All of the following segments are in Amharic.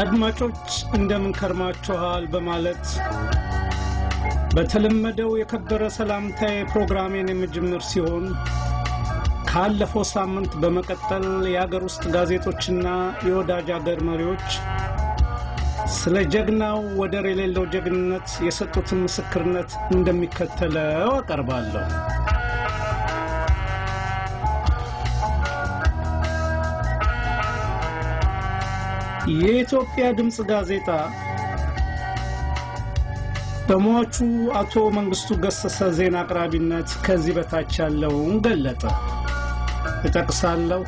አድማጮች እንደምን ከርማችኋል በማለት በተለመደው የከበረ ሰላምታዬ ፕሮግራሜን የመጀመር ሲሆን ካለፈው ሳምንት በመቀጠል የሀገር ውስጥ ጋዜጦችና የወዳጅ ሀገር መሪዎች ስለ ጀግናው ወደር የሌለው ጀግንነት የሰጡትን ምስክርነት እንደሚከተለው አቀርባለሁ። የኢትዮጵያ ድምጽ ጋዜጣ በሟቹ አቶ መንግስቱ ገሰሰ ዜና አቅራቢነት ከዚህ በታች ያለውን ገለጠ። እጠቅሳለሁ።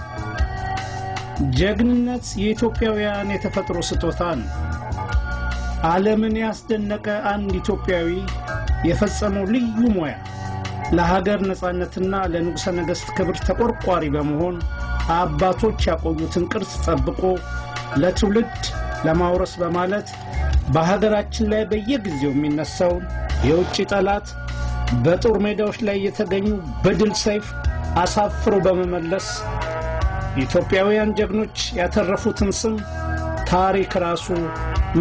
ጀግንነት የኢትዮጵያውያን የተፈጥሮ ስጦታ ነው። ዓለምን ያስደነቀ አንድ ኢትዮጵያዊ የፈጸመው ልዩ ሙያ ለሀገር ነጻነትና ለንጉሠ ነገሥት ክብር ተቆርቋሪ በመሆን አባቶች ያቆዩትን ቅርስ ጠብቆ ለትውልድ ለማውረስ በማለት በሀገራችን ላይ በየጊዜው የሚነሳው የውጭ ጠላት በጦር ሜዳዎች ላይ የተገኙ በድል ሰይፍ አሳፍሮ በመመለስ ኢትዮጵያውያን ጀግኖች ያተረፉትን ስም ታሪክ ራሱ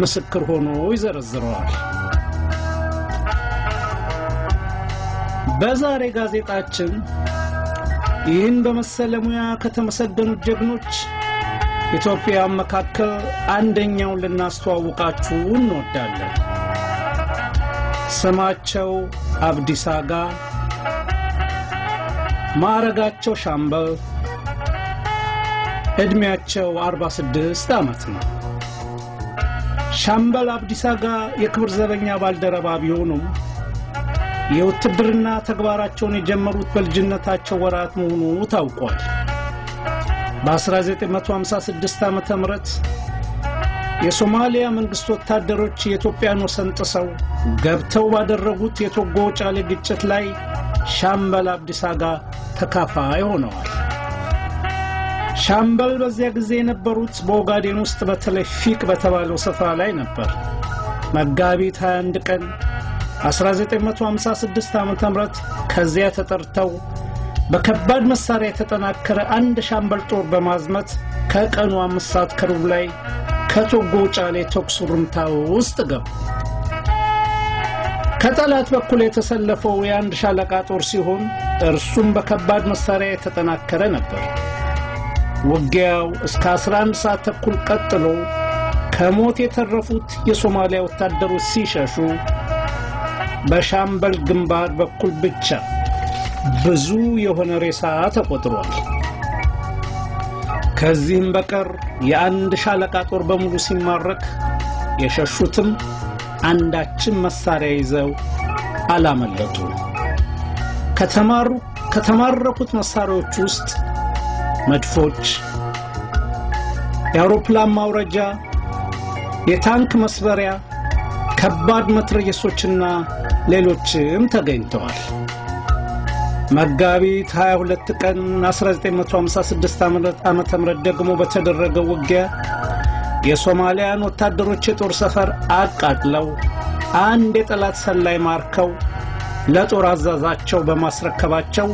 ምስክር ሆኖ ይዘረዝረዋል። በዛሬ ጋዜጣችን ይህን በመሰለ ሙያ ከተመሰገኑት ጀግኖች ኢትዮጵያ መካከል አንደኛውን ልናስተዋውቃችሁ እንወዳለን። ስማቸው አብዲሳ አጋ፣ ማዕረጋቸው ሻምበል፣ እድሜያቸው 46 ዓመት ነው። ሻምበል አብዲሳ አጋ የክብር ዘበኛ ባልደረባ ቢሆኑም የውትድርና ተግባራቸውን የጀመሩት በልጅነታቸው ወራት መሆኑ ታውቋል። በ1956 ዓመተ ምህረት የሶማሊያ መንግስት ወታደሮች የኢትዮጵያን ወሰን ጥሰው ገብተው ባደረጉት የቶጎ ጫሌ ግጭት ላይ ሻምበል አብዲሳ አጋ ተካፋይ ሆነዋል። ሻምበል በዚያ ጊዜ የነበሩት በኦጋዴን ውስጥ በተለይ ፊቅ በተባለው ስፍራ ላይ ነበር። መጋቢት 21 ቀን 1956 ዓመተ ምህረት ከዚያ ተጠርተው በከባድ መሳሪያ የተጠናከረ አንድ ሻምበል ጦር በማዝመት ከቀኑ 5 ሰዓት ከሩብ ላይ ከቶጎ ጫሌ ተኩስ ሩምታ ውስጥ ገቡ። ከጠላት በኩል የተሰለፈው የአንድ ሻለቃ ጦር ሲሆን እርሱም በከባድ መሳሪያ የተጠናከረ ነበር። ውጊያው እስከ 11 ሰዓት ተኩል ቀጥሎ ከሞት የተረፉት የሶማሊያ ወታደሮች ሲሸሹ በሻምበል ግንባር በኩል ብቻ ብዙ የሆነ ሬሳ ተቆጥሯል። ከዚህም በቀር የአንድ ሻለቃ ጦር በሙሉ ሲማረክ የሸሹትም አንዳችን መሳሪያ ይዘው አላመለጡ። ከተማረኩት መሳሪያዎች ውስጥ መድፎች፣ የአውሮፕላን ማውረጃ፣ የታንክ መስበሪያ፣ ከባድ መትረየሶችና ሌሎችም ተገኝተዋል። መጋቢት 22 ቀን 1956 ዓመተ ምህረት ደግሞ በተደረገው ውጊያ የሶማሊያን ወታደሮች የጦር ሰፈር አቃጥለው አንድ የጠላት ሰላይ ማርከው ለጦር አዛዛቸው በማስረከባቸው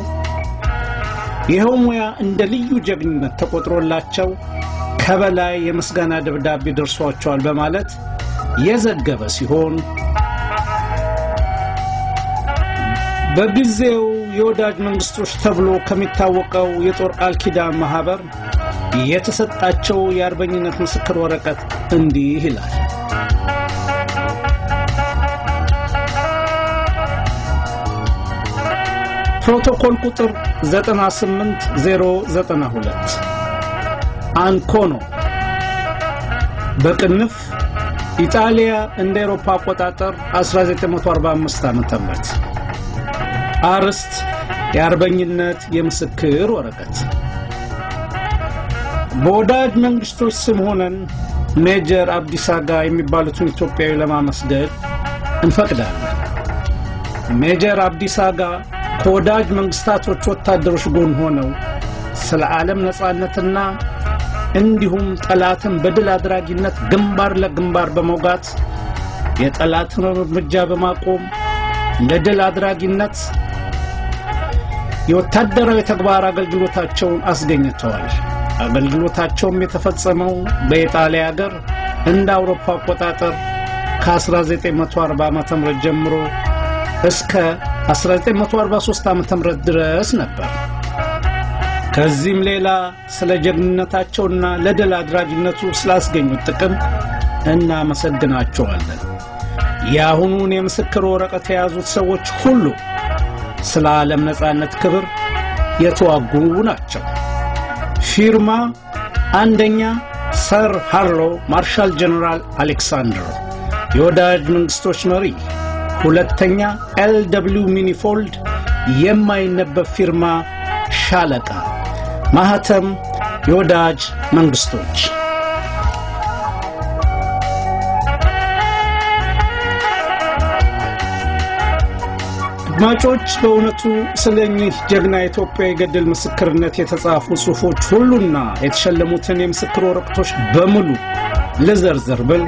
ይኸው ሙያ እንደ ልዩ ጀግንነት ተቆጥሮላቸው ከበላይ የምስጋና ደብዳቤ ደርሷቸዋል በማለት የዘገበ ሲሆን በጊዜው የወዳጅ መንግስቶች ተብሎ ከሚታወቀው የጦር ቃል ኪዳን ማህበር የተሰጣቸው የአርበኝነት ምስክር ወረቀት እንዲህ ይላል። ፕሮቶኮል ቁጥር 98092 አንኮኖ በቅንፍ ኢጣሊያ እንደ አውሮፓ አቆጣጠር 1945 ዓመተ ምህረት አርስት የአርበኝነት የምስክር ወረቀት በወዳጅ መንግስቶች ስም ሆነን ሜጀር አብዲሳ አጋ የሚባሉትን ኢትዮጵያዊ ለማመስገን እንፈቅዳለን። ሜጀር አብዲሳ አጋ ከወዳጅ መንግስታቶች ወታደሮች ጎን ሆነው ስለ ዓለም ነጻነትና እንዲሁም ጠላትን በድል አድራጊነት ግንባር ለግንባር በመውጋት የጠላትን እርምጃ በማቆም ለድል አድራጊነት የወታደራዊ ተግባር አገልግሎታቸውን አስገኝተዋል። አገልግሎታቸውም የተፈጸመው በኢጣሊያ ሀገር እንደ አውሮፓ አቆጣጠር ከ1940 ዓመተ ምህረት ጀምሮ እስከ 1943 ዓመተ ምህረት ድረስ ነበር። ከዚህም ሌላ ስለ ጀግንነታቸውና ለድል አድራጊነቱ ስላስገኙት ጥቅም እናመሰግናቸዋለን። የአሁኑን የምስክር ወረቀት የያዙት ሰዎች ሁሉ ስለ ዓለም ነጻነት ክብር የተዋጉ ናቸው። ፊርማ አንደኛ ሰር ሃርሎ ማርሻል ጀነራል አሌክሳንደር የወዳጅ መንግስቶች መሪ፣ ሁለተኛ ኤልደብሊው ሚኒፎልድ የማይነበብ ፊርማ ሻለቃ፣ ማህተም የወዳጅ መንግስቶች። አድማጮች በእውነቱ ስለኚህ ጀግና ኢትዮጵያ የገድል ምስክርነት የተጻፉ ጽሑፎች ሁሉና የተሸለሙትን የምስክር ወረቀቶች በሙሉ ለዘርዘር ብል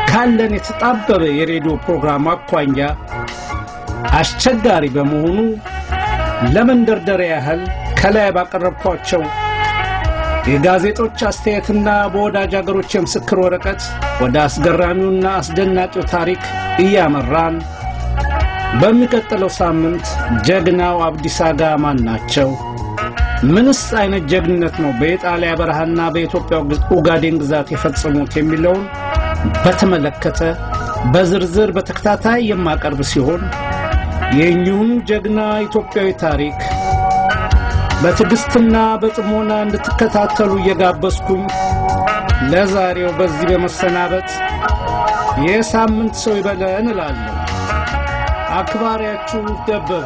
ካለን የተጣበበ የሬዲዮ ፕሮግራም አኳያ አስቸጋሪ በመሆኑ ለመንደርደሪያ ያህል ከላይ ባቀረብኳቸው የጋዜጦች አስተያየትና በወዳጅ አገሮች የምስክር ወረቀት ወደ አስገራሚውና አስደናቂው ታሪክ እያመራን በሚቀጥለው ሳምንት ጀግናው አብዲሳ አጋ ማን ናቸው? ምንስ አይነት ጀግንነት ነው በኢጣሊያ በረሃና በኢትዮጵያ ኡጋዴን ግዛት የፈጸሙት የሚለውን በተመለከተ በዝርዝር በተከታታይ የማቀርብ ሲሆን የእኚሁን ጀግና ኢትዮጵያዊ ታሪክ በትዕግስትና በጥሞና እንድትከታተሉ እየጋበዝኩኝ ለዛሬው በዚህ በመሰናበት የሳምንት ሰው ይበለን እላለሁ። አክባሪያችሁ ደበበ።